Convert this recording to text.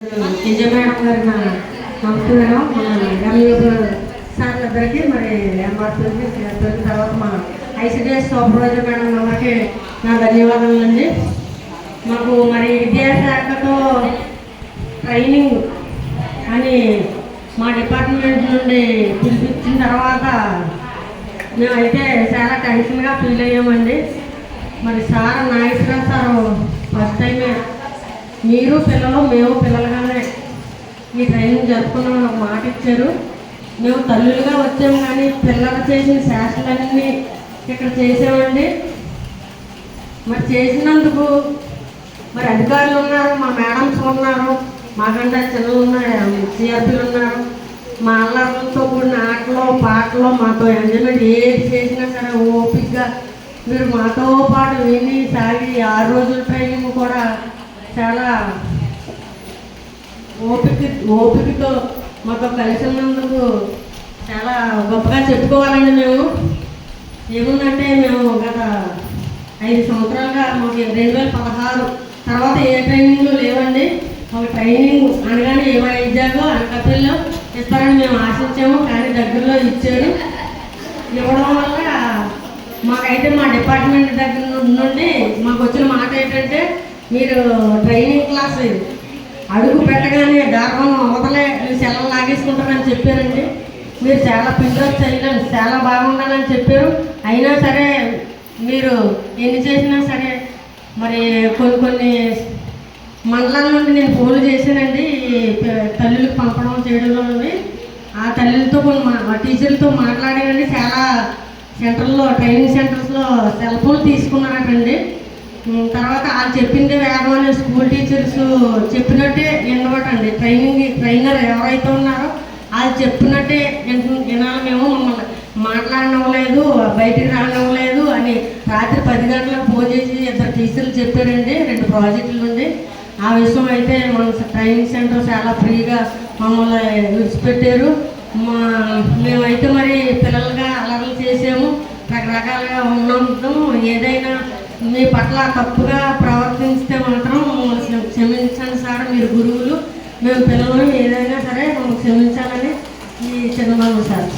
విజయ madam గారి నమస్కారం. మన ఎంఈఓ సార్లందరికీ మరి ఎంఆర్పీకి తర్వాత మన ఐసిడిఎస్ సూపర్వైజర్ మేడం అందరికీ నా ధన్యవాదాలు అండి. మాకు మరి విద్యాశాఖతో ట్రైనింగ్ అని మా డిపార్ట్మెంట్ నుండి పిలిపించిన తర్వాత మేమైతే చాలా టెన్షన్గా ఫీల్ అయ్యామండి. మరి సార్ నాగేశ్వర సార్ ఫస్ట్ టైమే మీరు పిల్లలు మేము పిల్లలుగానే ఈ ట్రైనింగ్ జరుపుకున్నామని ఒక మాట ఇచ్చారు. మేము తల్లులుగా వచ్చాము కానీ పిల్లలు చేసిన శాస్త్రాలన్నీ ఇక్కడ చేసామండి. మరి చేసినందుకు మరి అధికారులు ఉన్నారు, మా మేడమ్స్ ఉన్నారు, మాకంటే చిన్నలు ఉన్నారు, సిఆర్పీలు ఉన్నారు. మా అల్లర్లతో కూడిన ఆటలు పాటలు మాతో ఎంజాయ్మెంట్ ఏది చేసినా సరే ఓపికగా మీరు మాతో పాటు విని సాగి 6 రోజుల ట్రైనింగ్ కూడా చాలా ఓపికతో మాతో కలిసి ఉన్నందుకు చాలా గొప్పగా చెప్పుకోవాలండి. మేము ఏముందంటే మేము గత 5 సంవత్సరాలుగా మాకు 2016 తర్వాత ఏ ట్రైనింగ్లు లేవండి. ఒక ట్రైనింగ్ అనగానే ఏ వైద్యాలు అనకాపల్లిలో ఇస్తారని మేము ఆశించాము, కానీ దగ్గరలో ఇచ్చారు. ఇవ్వడం వల్ల మాకైతే మా డిపార్ట్మెంట్ దగ్గర నుండి మాకు వచ్చిన మాట ఏంటంటే మీరు ట్రైనింగ్ క్లాస్ అడుగు పెట్టగానే గర్వం అవతలే సెలవు లాగేసుకుంటారని చెప్పారండి. మీరు చాలా పిల్లలు చేయలేని చాలా బాగుండాలని చెప్పారు. అయినా సరే మీరు ఎన్ని చేసినా సరే మరి కొన్ని మండలాల నుండి నేను ఫోన్లు చేశానండి తల్లులకు పంపడం చేయడంలోని. ఆ తల్లులతో మా టీచర్లతో మాట్లాడానండి. చాలా సెంటర్లో ట్రైనింగ్ సెంటర్స్లో సెల్ ఫోన్ తీసుకున్నారటండి. తర్వాత వాళ్ళు చెప్పింది వేగం అని స్కూల్ టీచర్స్ చెప్పినట్టే వినబట్టండి. ట్రైనర్ ఎవరైతే ఉన్నారో వాళ్ళు చెప్పినట్టే వినాలి. మేము మమ్మల్ని మాట్లాడనవ్వలేదు, బయటికి రానివ్వలేదు అని రాత్రి 10 గంటలకు ఫోన్ చేసి 2 టీచర్లు చెప్పారండి 2 ప్రాజెక్టుల నుండి. ఆ విషయం అయితే మన ట్రైనింగ్ సెంటర్ చాలా ఫ్రీగా మమ్మల్ని విడిచిపెట్టారు. మేమైతే మరి పిల్లలుగా అలర్లు చేసాము, రకరకాలుగా ఉన్నాము. ఏదైనా మీ పట్ల తప్పుగా ప్రవర్తిస్తే మాత్రం మమ్మల్ని క్షమించండి సార్, మీరు గురువులు, మేము పిల్లలు, ఏదైనా సరే మమ్మల్ని క్షమించాలని ఈ చిన్నబాబు సార్.